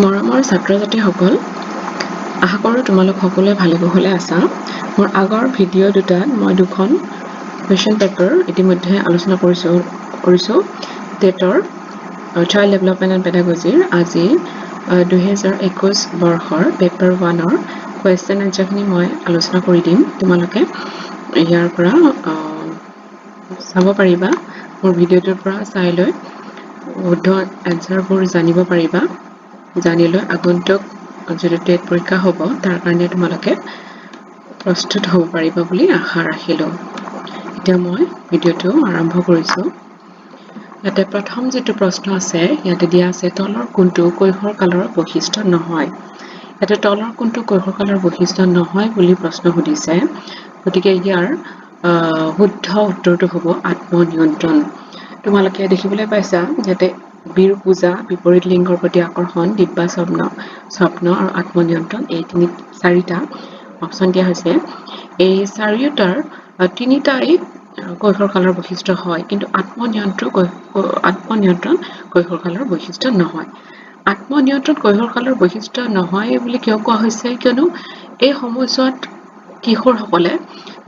মৰমৰ ছাত্ৰ-ছাত্ৰীসকল, আশা কৰোঁ তোমালোক সকলোৱে ভালে কুশলে আছা। মোৰ আগৰ ভিডিঅ' দুটাত মই দুখন কুৱেশ্যন পেপাৰ ইতিমধ্যে আলোচনা কৰিছোঁ টেটৰ চাইল্ড ডেভেলপমেণ্ট এণ্ড পেডাগজিৰ আজি 2021 বৰ্ষৰ পেপাৰ 1ৰ কুৱেশ্যন এনচাৰখিনি মই আলোচনা কৰি দিম। তোমালোকে ইয়াৰ পৰা চাব পাৰিবা, মোৰ ভিডিঅ'টোৰ পৰা চাই লৈ শুদ্ধ এনচাৰবোৰ জানিব পাৰিবা। জানি লৈ আগন্তুক যিটো টেট পৰীক্ষা হ'ব তাৰ কাৰণে তোমালোকে প্ৰস্তুত হ'ব পাৰিবা বুলি আশা ৰাখিলোঁ। এতিয়া মই ভিডিঅ'টো আৰম্ভ কৰিছোঁ। ইয়াতে প্ৰথম যিটো প্ৰশ্ন আছে, ইয়াতে দিয়া আছে তলৰ কোনটো কৈশোৰ কালৰ বৈশিষ্ট্য নহয়। ইয়াতে তলৰ কোনটো কৈশোৰ কালৰ বৈশিষ্ট্য নহয় বুলি প্ৰশ্ন সুধিছে। গতিকে ইয়াৰ শুদ্ধ উত্তৰটো হ'ব আত্মনিয়ন্ত্ৰণ। তোমালোকে দেখিবলৈ পাইছা যাতে বীৰ পূজা, বিপৰীত লিংগৰ প্ৰতি আকৰ্ষণ, দিব্যা স্বপ্ন আৰু আত্মনিয়ন্ত্ৰণ, এই চাৰিটা অপশ্যন দিয়া হৈছে। এই চাৰিওটাৰ তিনিটাই কৈশোৰ কালৰ বৈশিষ্ট্য হয়, কিন্তু আত্মনিয়ন্ত্ৰণ কৈশোৰ কালৰ বৈশিষ্ট্য নহয়। আত্মনিয়ন্ত্ৰণ কৈশোৰ কালৰ বৈশিষ্ট্য নহয় বুলি কিয় কোৱা হৈছে? কিয়নো এই সময়ছোৱাত কিশোৰসকলে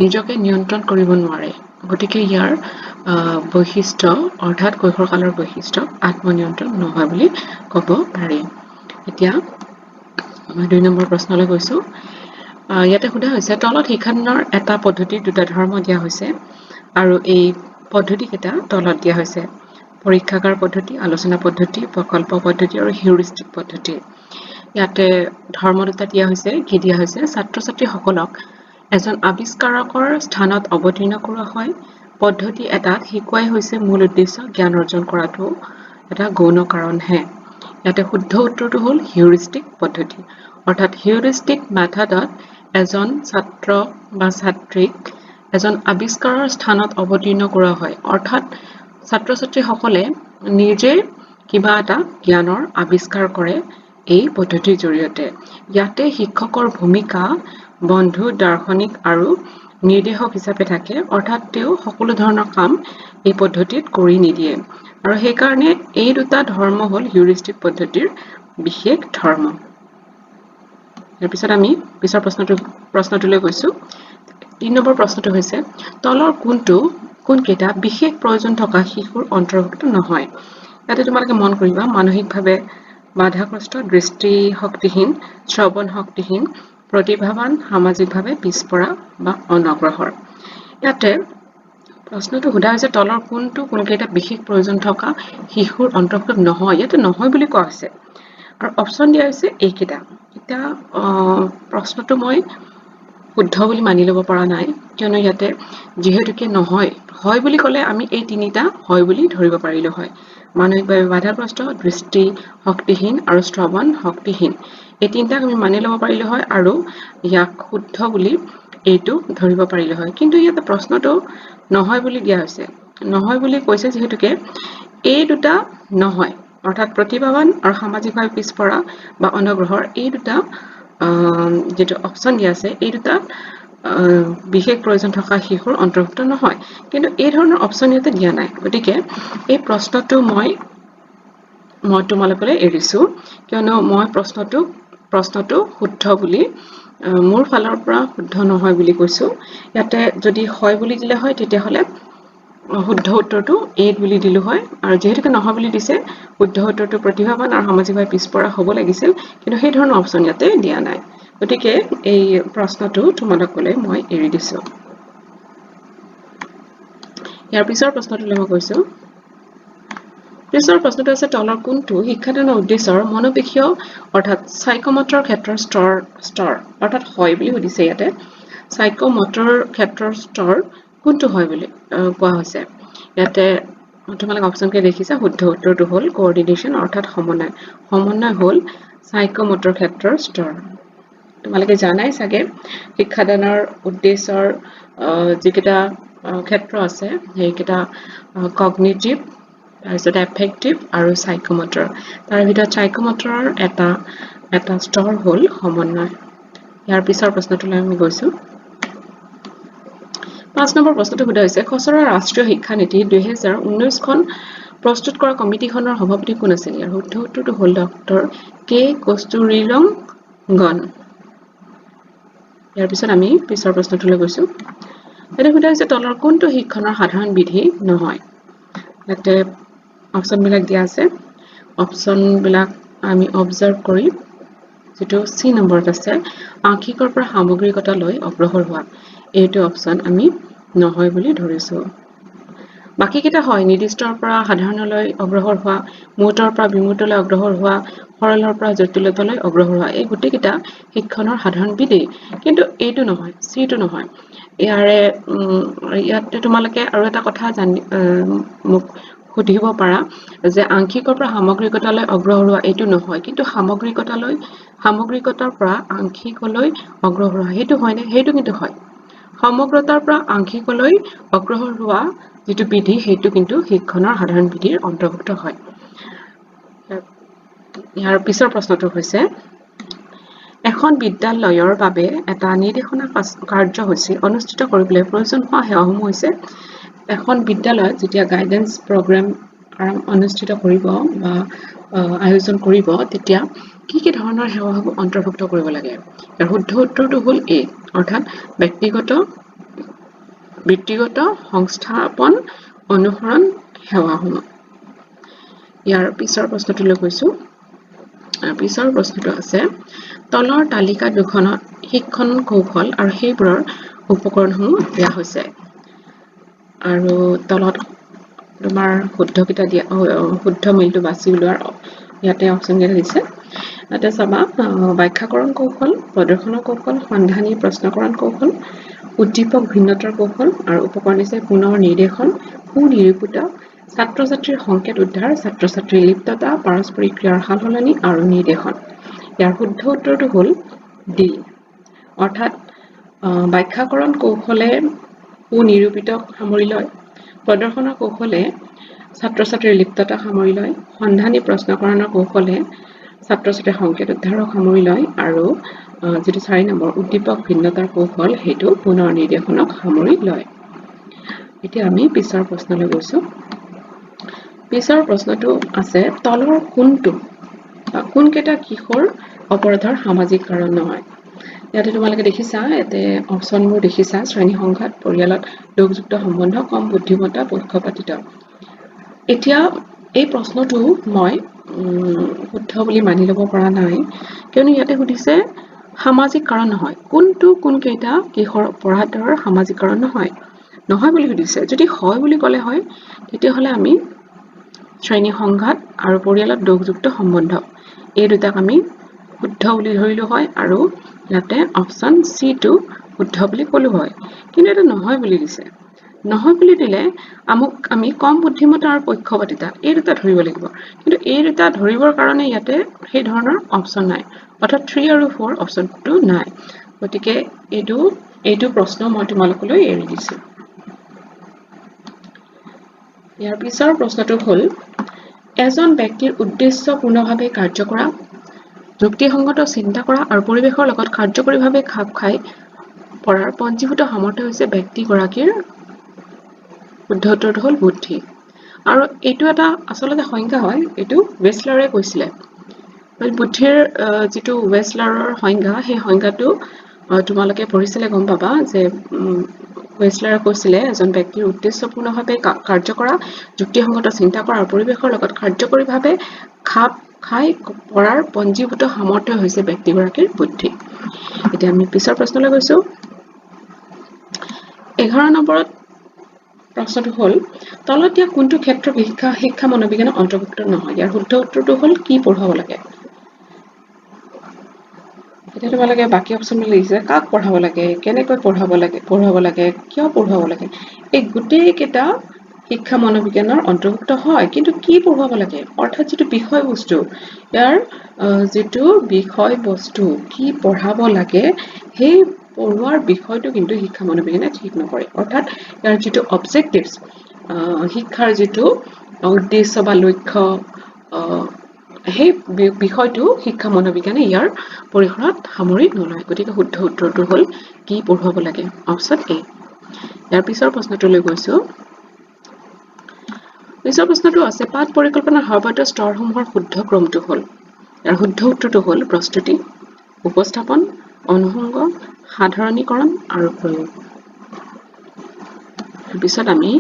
নিজকে নিয়ন্ত্ৰণ কৰিব নোৱাৰে। গতিকে ইয়াৰ বৈশিষ্ট্য অৰ্থাৎ কৈশোৰ কালৰ বৈশিষ্ট্য আত্মনিয়ন্ত্ৰণ নহয় বুলি ক'ব পাৰি। এতিয়া মই 2 নম্বৰ প্ৰশ্নলৈ গৈছোঁ। ইয়াতে সোধা হৈছে তলত শিক্ষাদানৰ এটা পদ্ধতিৰ দুটা ধৰ্ম দিয়া হৈছে আৰু এই পদ্ধতিকেইটা তলত দিয়া হৈছে: পৰীক্ষাগাৰ পদ্ধতি, আলোচনা পদ্ধতি, প্ৰকল্প পদ্ধতি আৰু হিউৰিষ্টিক পদ্ধতি। ইয়াতে ধৰ্ম দুটা দিয়া হৈছে। কি দিয়া হৈছে? ছাত্ৰ-ছাত্ৰীসকলক এজন আৱিষ্কাৰকৰ স্থানত অৱতীৰ্ণ কৰোৱা হয়। পদ্ধতি এটাত শিকোৱাই হৈছে মূল উদ্দেশ্য, জ্ঞান অৰ্জন কৰাটো এটা গৌণ কাৰণহে। ইয়াতে শুদ্ধ উত্তৰটো হ'ল হিউৰিষ্টিক পদ্ধতি। অৰ্থাৎ হিউৰিষ্টিক মেথডত এজন ছাত্ৰ বা ছাত্ৰীক এজন আৱিষ্কাৰৰ স্থানত অৱতীৰ্ণ কৰা হয়। অৰ্থাৎ ছাত্ৰ-ছাত্ৰীসকলে নিজে কিবা এটা জ্ঞানৰ আৱিষ্কাৰ কৰে এই পদ্ধতিৰ জৰিয়তে। ইয়াতে শিক্ষকৰ ভূমিকা বন্ধু, দাৰ্শনিক আৰু নিৰ্দেশক হিচাপে থাকে। অৰ্থাৎ তেওঁ সকলো ধৰণৰ কাম এই পদ্ধতিত কৰি নিদিয়ে, আৰু সেইকাৰণে এই দুটা ধৰ্ম হ'ল হিউৰিষ্টিক পদ্ধতিৰ বিশেষ ধৰ্ম। ইয়াৰ পিছত আমি পিছৰ প্ৰশ্নটোলৈ গৈছোঁ। 3 নম্বৰ প্ৰশ্নটো হৈছে তলৰ কোনকেইটা বিশেষ প্ৰয়োজন থকা শিশুৰ অন্তৰ্ভুক্ত নহয়। ইয়াতে তোমালোকে মন কৰিবা মানসিকভাৱে বাধাগ্ৰস্ত, দৃষ্টিশক্তিহীন, শ্ৰৱণ শক্তিহীন, প্ৰতিভাৱান, সামাজিকভাৱে পিছপৰা বা অনগ্ৰসৰ। ইয়াতে প্ৰশ্নটো সোধা হৈছে তলৰ কোনকেইটা বিশেষ প্ৰয়োজন থকা শিশুৰ অন্তৰ্ভুক্ত নহয়। ইয়াতে নহয় বুলি কোৱা হৈছে আৰু অপশ্যন দিয়া হৈছে এইকেইটা। এতিয়া প্ৰশ্নটো মই শুদ্ধ বুলি মানি ল'ব পৰা নাই, কিয়নো ইয়াতে যিহেতুকে নহয়, হয় বুলি ক'লে আমি এই তিনিটা হয় বুলি ধৰিব পাৰিলোঁ হয়। মানসিকভাৱে বাধাগ্ৰস্ত, দৃষ্টি শক্তিহীন আৰু শ্ৰৱণ শক্তিহীন, এই তিনিটাক আমি মানি ল'ব পাৰিলোঁ হয় আৰু ইয়াক শুদ্ধ বুলি এইটো ধৰিব পাৰিলোঁ হয়। কিন্তু ইয়াতে প্ৰশ্নটো নহয় বুলি দিয়া হৈছে। নহয় বুলি কৈছে যিহেতুকে এই দুটা নহয়, অৰ্থাৎ প্ৰতিভাৱান আৰু সামাজিকভাৱে পিছপৰা বা অনগ্ৰসৰ, এই দুটা যিটো অপশ্যন দিয়া আছে এই দুটা বিশেষ প্ৰয়োজন থকা শিশুৰ অন্তৰ্ভুক্ত নহয়। কিন্তু এই ধৰণৰ অপশ্যন ইয়াতে দিয়া নাই। গতিকে এই প্ৰশ্নটো মই তোমালোকলৈ এৰিছোঁ, কিয়নো মই প্ৰশ্নটো শুদ্ধ বুলি মোৰ ফালৰ পৰা শুদ্ধ নহয় বুলি কৈছোঁ। ইয়াতে যদি হয় বুলি দিলে হয় তেতিয়াহ'লে শুদ্ধ উত্তৰটো 8 বুলি দিলোঁ হয়, আৰু যিহেতুকে নহয় বুলি দিছে শুদ্ধ উত্তৰটো প্ৰতিভাৱান আৰু সামাজিকভাৱে পিছপৰা হ'ব লাগিছিল, কিন্তু সেই ধৰণৰ অপশ্যন ইয়াতে দিয়া নাই। গতিকে এই প্ৰশ্নটো তোমালোকলৈ মই এৰি দিছোঁ। ইয়াৰ পিছৰ প্ৰশ্নটোলৈ মই গৈছোঁ। পিছৰ প্ৰশ্নটো আছে তলৰ কোনটো শিক্ষাদানৰ উদ্দেশ্যৰ মনোবিষয় অৰ্থাৎ চাইকোমটৰ ক্ষেত্ৰৰ স্তৰ অৰ্থাৎ হয় বুলি সুধিছে। ইয়াতে চাইকোমটৰ ক্ষেত্ৰৰ স্তৰ কোনটো হয় বুলি কোৱা হৈছে। ইয়াতে তোমালোকে অপশ্যনকে দেখিছা। শুদ্ধ উত্তৰটো হ'ল কোঅৰ্ডিনেশ্যন অৰ্থাৎ সমন্বয় হ'ল চাইকোমটৰ ক্ষেত্ৰৰ স্তৰ। তোমালোকে জানাই চাগে শিক্ষাদানৰ উদ্দেশ্যৰ যিকেইটা ক্ষেত্ৰ আছে সেইকেইটা কগনিটিভ, তাৰপিছত এফেক্টিভ আৰু চাইকোমটৰ। তাৰ ভিতৰত চাইকোমটৰৰ এটা স্তৰ হ'ল সমন্বয়। ইয়াৰ পিছৰ প্ৰশ্নটোলৈ আমি গৈছোঁ। 5 নম্বৰ প্ৰশ্নটো সোধা হৈছে খচৰা ৰাষ্ট্ৰীয় শিক্ষানীতি 2019খন প্ৰস্তুত কৰা কমিটিখনৰ সভাপতি কোন আছিল ইয়াৰ শুদ্ধ উত্তৰটো হ'ল ডক্টৰ কে কস্তুৰীৰংগন ইয়াৰ পিছত আমি পিছৰ প্ৰশ্নটোলৈ গৈছো এটা সোধা হৈছে তলৰ কোনটো শিক্ষণৰ সাধাৰণ বিধি নহয় ইয়াতে অপচন বিলাক দিয়া আছে অপচন বিলাক আমি অবজাৰ্ভ কৰি যেটো সি নম্বৰত আছে আংশিকৰ পৰা সামগ্ৰিকতালৈ অগ্ৰসৰ হোৱা এইটো অপচন আমি নহয় বুলি ধৰিছো বাকি কেটা হয় নিৰ্দিষ্টৰ পৰা সাধাৰণলৈ অগ্ৰসৰ হোৱা মূৰ্তৰ পৰা বিমূৰ্তলৈ অগ্ৰসৰ হোৱা সৰলৰ পৰা জটিলতালৈ অগ্ৰসৰ হোৱা এই গুটি কেটা শিক্ষণৰ সাধাৰণ বিধি কিন্তু এইটো নহয় সিটো নহয় ইয়াতে তোমালোকে আৰু এটা কথা জানি মোক সুধিব পাৰা যে আংশিকৰ পৰা সামগ্ৰিকতালৈ অগ্ৰসৰ হোৱা এইটো নহয় কিন্তু সামগ্ৰিকতাৰ পৰা আংশিকলৈ অগ্ৰসৰ হোৱা সেইটো হয় নে সেইটো কিন্তু হয় সমগ্ৰতাৰ পৰা আংশিকলৈ অগ্ৰসৰ হোৱা যেটো বিধি সেইটো কিন্তু শিক্ষণৰ সাধাৰণ বিধিৰ অন্তৰ্ভুক্ত হয় ইয়াৰ পিছৰ প্ৰশ্নটো হৈছে এখন বিদ্যালয়ৰ বাবে এটা নিৰ্দেশনা কাৰ্যসূচী অনুষ্ঠিত কৰিবলৈ প্ৰয়োজন হোৱা সেৱাসমূহ হৈছে এখন বিদ্যালয়ত যেতিয়া গাইডেন্স প্ৰগ্ৰাম অনুষ্ঠিত কৰিব বা আয়োজন কৰিব তেতিয়া কি ধৰণৰ সেৱাসমূহ অন্তৰ্ভুক্ত কৰিব লাগে ইয়াৰ শুদ্ধ উত্তৰটো হ'ল এ অৰ্থাৎ ব্যক্তিগত সংস্থাপন অনুসৰণ সেৱাসমূহ ইয়াৰ পিছৰ প্ৰশ্নটোলৈ গৈছো পিছৰ প্ৰশ্নটো আছে তলৰ তালিকা দুখনত শিক্ষণ কৌশল আৰু সেইবোৰৰ উপকৰণসমূহ দিয়া হৈছে আৰু তলত তোমাৰ শুদ্ধ কিটা দিয়া শুদ্ধ মিলটো বাছি উলোৱাৰ ইয়াতে অপচন দিয়া দিছে ইয়াতে চাবা ব্যাখ্যাকৰণ কৌশল প্ৰদৰ্শন কৌশল সন্ধানী প্ৰশ্নকৰণ কৌশল উদ্দীপক ভিন্নতাৰ কৌশল আৰু উপকৰণ দিছে পুনৰ নিৰ্দেশন সুনিৰূপিত ছাত্ৰ-ছাত্ৰীৰ সংকেত উদ্ধাৰ ছাত্ৰ-ছাত্ৰীৰ লিপ্ততা পাৰস্পৰিক ক্ৰিয়াৰ সালসলনি আৰু নিৰ্দেশন ইয়াৰ শুদ্ধ উত্তৰটো হ'ল ডি অৰ্থাৎ ব্যাখ্যাকৰণ কৌশলে সুনিৰূপিত সামৰি লয় প্ৰদৰ্শন কৌশলে ছাত্ৰ-ছাত্ৰীৰ লিপ্ততা সামৰি লয় সন্ধানী প্ৰশ্নকৰণৰ কৌশলে ছাত্ৰ-ছাত্ৰীৰ সংকেত উদ্ধাৰক সামৰি লয় আৰু যেটো 4 নম্বৰ উদ্দীপক ভিন্নতাৰ কৌশল হেতু পুনৰ নিৰ্দেশনক সামৰি লয় এতিয়া আমি পিছৰ প্ৰশ্নলৈ গৈছো পিছৰ প্ৰশ্নটো আছে তলৰ কোন কেটা কিশোৰ অপৰাধৰ সামাজিক কাৰণ নহয় ইয়াতে তোমালোকে দেখিছা এতে অপচনবোৰ দেখিছা শ্ৰেণী সংঘাত পৰিয়ালত লোকযুক্ত সম্বন্ধ কম বুদ্ধিমত্তা পক্ষপাতিত্ব এতিয়া এই প্ৰশ্নটো মই শুদ্ধ বুলি মানি ল'ব পৰা নাই কিয়নো ইয়াতে সুধিছে সামাজিক কাৰণ নহয় কোন কেইটা কিশোৰ অপৰাধৰ সামাজিক কাৰণ নহয় বুলি সুধিছে যদি হয় বুলি ক'লে হয় তেতিয়া হলে আমি শ্ৰেণী সংঘাত আৰু পৰিয়ালত লোকযুক্ত সম্বন্ধ এই দুটাক আমি শুদ্ধ বুলি ধৰিলো হয় আৰু ইয়াতে অপচন সি টো শুদ্ধ বুলি ক'লো হয় কিন্তু এটা নহয় বুলি দিছে নহয় বুলি দিলে আমি কম বুদ্ধিমত্তা আৰু পক্ষপাতিতা এই দুটা ধৰিব লাগিব কিন্তু এই দুটা ধৰিবৰ কাৰণে ইয়াতে সেই ধৰণৰ অপচন নাই অৰ্থাৎ 3 আৰু 4 অপচনটো নাই গতিকে এইটো প্ৰশ্ন মই তোমালোকলৈ এৰি দিছো ইয়াৰ পিছৰ প্ৰশ্নটো হ'ল এজন ব্যক্তিৰ উদ্দেশ্যপূৰ্ণভাৱে কাৰ্য কৰা যুক্তিসংগত চিন্তা কৰা আৰু পৰিৱেশৰ লগত কাৰ্যকৰীভাৱে খাপ খাই পৰাৰ পঞ্জীভূত সামৰ্থ্য হৈছে ব্যক্তিগৰাকীৰ শুদ্ধ উত্তৰটো হ'ল বুদ্ধি আৰু এইটো এটা আচলতে সংজ্ঞা হয় এইটো ৱেছলাৰে কৈছিলে বুদ্ধিৰ যেটো ৱেছলাৰৰ সংজ্ঞা সেই সংজ্ঞাটো তোমালোকে পঢ়িছিলে গম পাবা যে ৱেছলাৰে কৈছিলে এজন ব্যক্তিৰ উদ্দেশ্যপূৰ্ণভাৱে কাৰ্য কৰা যুক্তিসংগত চিন্তা কৰা আৰু পৰিৱেশৰ লগত কাৰ্যকৰীভাৱে খাপ খাই পৰাৰ পঞ্জীভূত সামৰ্থ্য হৈছে ব্যক্তিগৰাকীৰ বুদ্ধি এতিয়া আমি পিছৰ প্ৰশ্নলৈ গৈছো 11 নম্বৰত প্ৰশ্নটো হ'ল তলত দিয়া কোনটো ক্ষেত্ৰ শিক্ষা মনোবিজ্ঞানৰ অন্তৰ্ভুক্ত নহয় ইয়াৰ শুদ্ধ উত্তৰটো হ'ল কি পঢ়াব লাগে এতিয়া তোমালোকে বাকি অপচন লিখিছে কাক পঢ়াব লাগে কেনেকৈ পঢ়াব লাগে কিয় পঢ়াব লাগে এই গোটেই কেটা শিক্ষা মনোবিজ্ঞানৰ অন্তৰ্ভুক্ত হয় কিন্তু কি পঢ়াব লাগে অৰ্থাৎ যেটো বিষয়বস্তু ইয়াৰ যেটো বিষয়বস্তু কি পঢ়াব লাগে সেই পঢ়োৱাৰ বিষয়টো কিন্তু শিক্ষা মনোবিজ্ঞানে ঠিক নকৰে অৰ্থাৎ ইয়াৰ যেটো অবজেক্টিভস শিক্ষাৰ যেটো উদ্দেশ্য বা লক্ষ্য সেই বিষয়টো শিক্ষা মনোবিজ্ঞানে ইয়াৰ পৰিসৰত সামৰি নলয় গতিকে শুদ্ধ উত্তৰটো হ'ল কি পঢ়াব লাগে অপচন এ ইয়াৰ পিছৰ প্ৰশ্নটোলৈ গৈছো পিছৰ প্ৰশ্নটো আছে পাঠ পৰিকল্পনাৰ সৰ্বত্ৰ স্তৰসমূহৰ শুদ্ধ ক্ৰমটো হ'ল ইয়াৰ শুদ্ধ উত্তৰটো হ'ল প্ৰস্তুতি উপস্থাপন অনুসংগ সাধাৰণীকৰণ আৰু প্ৰয়োগ পিছত আমি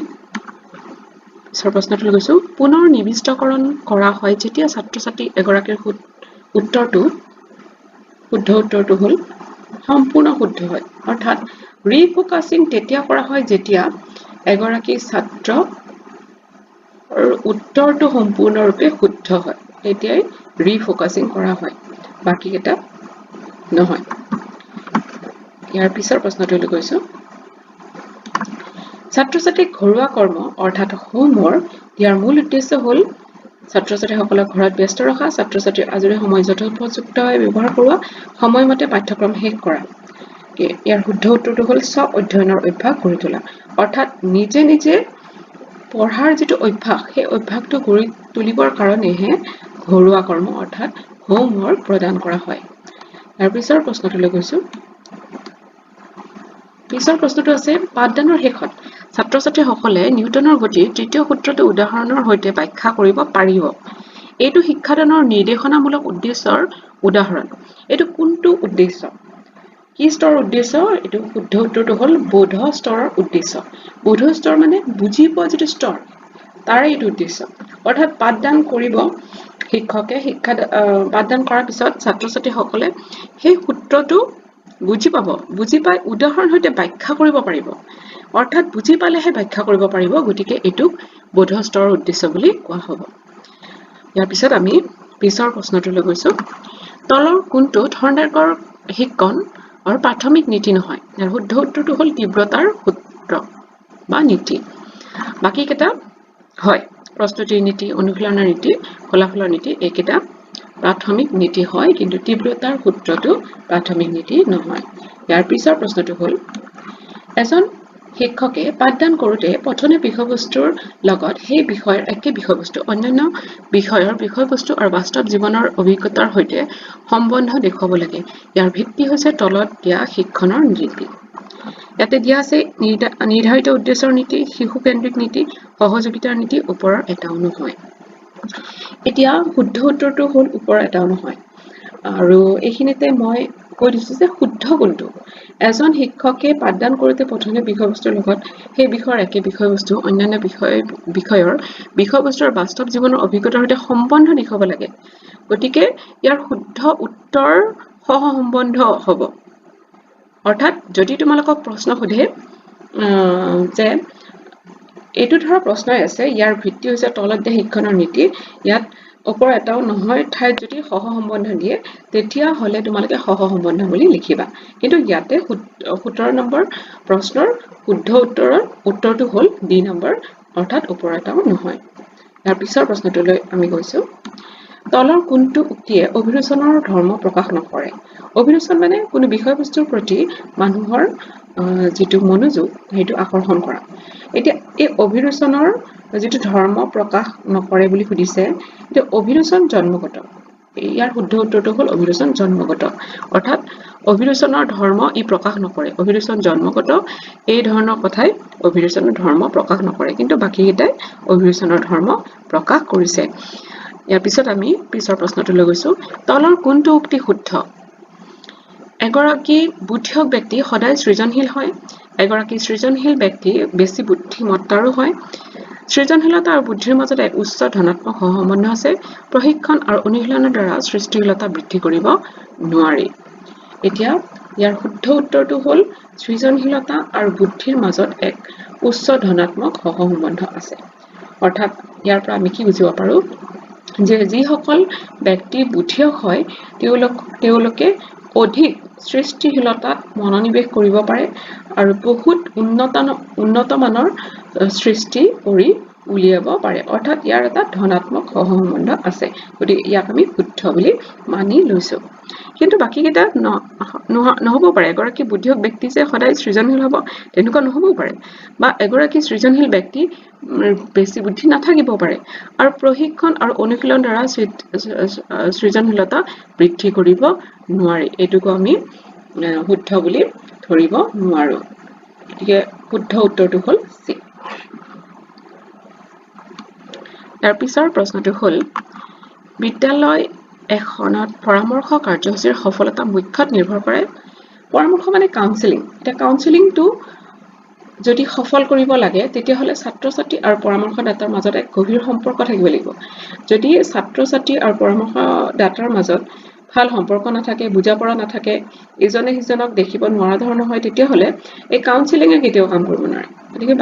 পিছৰ প্ৰশ্নটোলৈ গৈছো পুনৰ নিৰ্দিষ্টকৰণ কৰা হয় যেতিয়া ছাত্ৰ ছাত্ৰী এগৰাকীৰ উত্তৰটো শুদ্ধ উত্তৰটো হ'ল সম্পূৰ্ণ শুদ্ধ হয় অৰ্থাৎ ৰিফোকাসিং তেতিয়া কৰা হয় যেতিয়া এগৰাকী ছাত্ৰ উত্তৰটো সম্পূৰ্ণৰূপে শুদ্ধ হয় তেতিয়াই ৰিফোকাসিং কৰা হয় বাকি কেইটা নহয় ইয়াৰ পিছৰ প্ৰশ্নটোলৈ গৈছো ছাত্ৰ ছাত্ৰীক ঘৰুৱা কৰ্ম অৰ্থাৎ হোমৱৰ্ক ইয়াৰ মূল উদ্দেশ্য হ'ল ছাত্ৰ ছাত্ৰীসকলক ঘৰত ব্যস্ত ৰখা ছাত্ৰ ছাত্ৰীৰ আজৰি সময় যথোপযুক্তভাৱে ব্যৱহাৰ কৰোৱা সময়মতে পাঠ্যক্ৰম শেষ কৰা ইয়াৰ শুদ্ধ উত্তৰটো হ'ল স্ব অধ্যয়নৰ অভ্যাস গঢ়ি তোলা অৰ্থাৎ নিজে নিজে পঢ়াৰ যিটো অভ্যাস সেই অভ্যাসটো গঢ়ি তুলিবৰ কাৰণেহে ঘৰুৱা কৰ্ম অৰ্থাৎ হোমৱৰ্ক প্ৰদান কৰা হয় ইয়াৰ পিছৰ প্ৰশ্নটোলৈ গৈছো পিছৰ প্ৰশ্নটো আছে পাঠদানৰ শেষত ছাত্ৰ ছাত্ৰীসকলে নিউটনৰ গতিৰ তৃতীয় সূত্ৰটো উদাহৰণৰ সৈতে ব্যাখ্যা কৰিব পাৰিব এইটো শিক্ষাদানৰ নিৰ্দেশনামূলক উদ্দেশ্যৰ উদাহৰণ এইটো কোনটো উদ্দেশ্য কি স্তৰৰ উদ্দেশ্য এইটো শুদ্ধ উত্তৰটো হ'ল বোধ স্তৰৰ উদ্দেশ্য বোধ স্তৰ মানে বুজি পোৱা যিটো স্তৰ তাৰে এইটো উদ্দেশ্য অৰ্থাৎ পাঠদান কৰিব শিক্ষকে পাঠদান কৰাৰ পিছত ছাত্ৰ ছাত্ৰীসকলে সেই সূত্ৰটো বুজি পাব বুজি পাই উদাহৰণ সৈতে ব্যাখ্যা কৰিব পাৰিব অৰ্থাৎ বুজি পালেহে ব্যাখ্যা কৰিব পাৰিব গতিকে এইটো বোধ স্তৰৰ উদ্দেশ্য বুলি কোৱা হ'ব ইয়াৰ পিছত আমি পিছৰ প্ৰশ্নটোলৈ গৈছো তলৰ কোনটো থৰ্ণডাইকৰ শিক্ষণ আৰু প্ৰাথমিক নীতি নহয় ইয়াৰ শুদ্ধ উত্তৰটো হ'ল তীব্ৰতাৰ সূত্ৰ বা নীতি বাকি কেইটা হয় প্ৰস্তুতিৰ নীতি অনুশীলনৰ নীতি ফলাফলৰ নীতি এইকেইটা প্ৰাথমিক নীতি হয় কিন্তু তীব্ৰতাৰ সূত্ৰটো প্ৰাথমিক নীতি নহয় ইয়াৰ পিছৰ প্ৰশ্নটো হ'ল এজন শিক্ষকে পাঠদান কৰোঁতে প্ৰথমে বিষয়বস্তুৰ লগত সেই বিষয়ৰ একে বিষয়বস্তু অন্যান্য বিষয়ৰ বিষয়বস্তু আৰু বাস্তৱ জীৱনৰ অভিজ্ঞতাৰ সৈতে সম্বন্ধ দেখুৱাব লাগে ইয়াৰ ভিত্তি হৈছে তলত দিয়া শিক্ষণৰ নীতি ইয়াতে দিয়া আছে নিৰ্ধাৰিত উদ্দেশ্যৰ নীতি শিশুকেন্দ্ৰিক নীতি সহযোগিতাৰ নীতি ওপৰৰ এটাও নহয় এতিয়া শুদ্ধ উত্তৰটো হ'ল ওপৰৰ এটাও নহয় আৰু এইখিনিতে মই কৈ দিছো যে শুদ্ধ কোনটো এজন শিক্ষকে পাঠদান কৰোঁতে প্ৰথমে বিষয়বস্তুৰ লগত সেই বিষয়ৰ একে বিষয়বস্তু অন্যান্য বিষয়ৰ বিষয়বস্তুৰ বাস্তৱ জীৱনৰ অভিজ্ঞতাৰ সৈতে সম্বন্ধ দেখুৱাব লাগে গতিকে ইয়াৰ শুদ্ধ উত্তৰ সহ সম্বন্ধ হ'ব অৰ্থাৎ যদি তোমালোকক প্ৰশ্ন সোধে যে এইটো ধৰা প্ৰশ্নই আছে ইয়াৰ ভিত্তি হৈছে তলত দিয়া শিক্ষণৰ নীতি ইয়াত ওপৰ এটাও নহয় ঠাইত যদি সহ সম্বন্ধ দিয়ে তেতিয়া হলে তোমালোকে সহ সম্বন্ধ বুলি লিখিবা কিন্তু ইয়াতে 17 নম্বৰ প্ৰশ্নৰ শুদ্ধ উত্তৰটো হ'ল ডি নম্বৰ অৰ্থাৎ ওপৰ এটাও নহয় ইয়াৰ পিছৰ প্ৰশ্নটোলৈ আমি গৈছো তলৰ কোনটো উক্তিয়ে অভিৰোচনৰ ধৰ্ম প্ৰকাশ নকৰে অভিৰোচন মানে কোনো বিষয়বস্তুৰ প্ৰতি মানুহৰ যিটো মনোযোগ সেইটো আকৰ্ষণ কৰা এতিয়া এই অভিৰোচনৰ যিটো ধৰ্ম প্ৰকাশ নকৰে বুলি সুধিছে এটা অভিৰোচন জন্মগত ইয়াৰ শুদ্ধ উত্তৰটো হ'ল অভিৰোচন জন্মগত অৰ্থাৎ অভিৰোচনৰ ধৰ্ম ই প্ৰকাশ নকৰে অভিৰোচন জন্মগত এই ধৰণৰ কথাই অভিৰোচনৰ ধৰ্ম প্ৰকাশ নকৰে কিন্তু বাকি কেইটাই অভিৰোচনৰ ধৰ্ম প্ৰকাশ কৰিছে ইয়াৰ পিছত আমি পিছৰ প্ৰশ্নটোলৈ গৈছো তলৰ কোনটো উক্তি শুদ্ধ এগৰাকী বুদ্ধিয়ক ব্যক্তি সদায় সৃজনশীল হয় এগৰাকী সৃজনশীল ব্যক্তি বেছি বুদ্ধিমত্তাৰো হয় সৃজনশীলতা আৰু বুদ্ধিৰ মাজত এক উচ্চ ধনাত্মক সহসম্বন্ধ আছে প্ৰশিক্ষণ আৰু অনুশীলনৰ দ্বাৰা সৃষ্টিশীলতা বৃদ্ধি কৰিব নোৱাৰি এতিয়া ইয়াৰ শুদ্ধ উত্তৰটো হ'ল সৃজনশীলতা আৰু বুদ্ধিৰ মাজত এক উচ্চ ধনাত্মক সহসম্বন্ধ আছে অৰ্থাৎ ইয়াৰ পৰা আমি কি বুজিব পাৰো যে যিসকল ব্যক্তি বুদ্ধিয়ক হয় তেওঁলোকে অধিক সৃষ্টিশীলতাত মনোনিৱেশ কৰিব পাৰে আৰু বহুত উন্নত মানৰ সৃষ্টি কৰি উলিয়াব পাৰে অৰ্থাৎ ইয়াৰ এটা ধনাত্মক সহসম্বন্ধ আছে গতিকে ইয়াক আমি শুদ্ধ বুলি মানি লৈছো কিন্তু বাকি কেইটা নহ'ব পাৰে এগৰাকী বুদ্ধিয়ক ব্যক্তি যে সদায় সৃজনশীল হ'ব তেনেকুৱা নহ'ব পাৰে বা এগৰাকী সৃজনশীল ব্যক্তি বেছি বুদ্ধি নাথাকিব পাৰে আৰু প্ৰশিক্ষণ আৰু অনুশীলন দ্বাৰা সৃজনশীলতা বৃদ্ধি কৰিব নোৱাৰি এইটোকো আমি শুদ্ধ বুলি ধৰিব নোৱাৰো গতিকে শুদ্ধ উত্তৰটো হ'ল চি ইয়াৰ পিছৰ প্ৰশ্নটো হ'ল বিদ্যালয় এখনত পৰামৰ্শ কাৰ্যসূচীৰ সফলতা মুখ্যত নিৰ্ভৰ কৰে পৰামৰ্শ মানে কাউন্সেলিং এটা কাউন্সেলিংটো যদি সফল কৰিব লাগে তেতিয়াহ'লে ছাত্ৰ-ছাত্ৰী আৰু পৰামৰ্শদাতাৰ মাজত এক গভীৰ সম্পৰ্ক থাকিব লাগিব যদি ছাত্ৰ-ছাত্ৰী আৰু পৰামৰ্শদাতাৰ মাজত ভাল সম্পৰ্ক নাথাকে বুজাপৰা নাথাকে ইজনে সিজনক দেখিব নোৱাৰা ধৰণৰ হয় তেতিয়াহ'লে এই কাউন্সেলিঙে কেতিয়াও কাম কৰিব নোৱাৰে গতিকে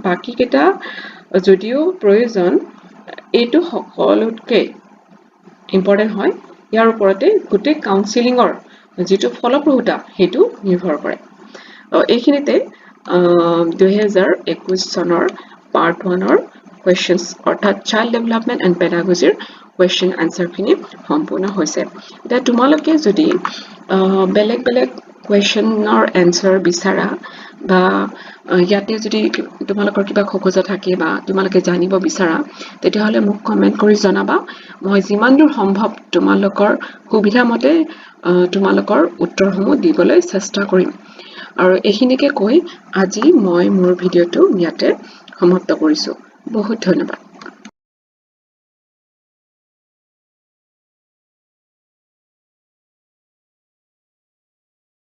বাকীকেইটা যদিও প্ৰয়োজন এইটো সকলোতকৈ ইম্পৰ্টেণ্ট হয় ইয়াৰ ওপৰতে গোটেই কাউন্সেলিঙৰ যিটো ফলপ্ৰসূতা সেইটো নিৰ্ভৰ কৰে এইখিনিতে 2021 চনৰ পাৰ্ট 1ৰ কুৱেশ্যনছ অৰ্থাৎ চাইল্ড ডেভেলপমেণ্ট এণ্ড পেডাগজিৰ কুৱেশ্যন আনসাৰখিনি সম্পূৰ্ণ হৈছে এতিয়া তোমালোকে যদি বেলেগ কুৱেশ্যনৰ এনসাৰ বিচাৰা বা ইয়াতে যদি তোমালোকৰ কিবা খোকোজা থাকে বা তোমালোকে জানিব বিচাৰা তেতিয়াহ'লে মোক কমেন্ট কৰি জনাবা মই যিমান দূৰ সম্ভৱ তোমালোকৰ সুবিধা মতে তোমালোকৰ উত্তৰসমূহ দিবলৈ চেষ্টা কৰিম আৰু এইখিনিকে কৈ আজি মই মোৰ ভিডিঅ'টো ইয়াতে সমাপ্ত কৰিছো বহুত ধন্যবাদ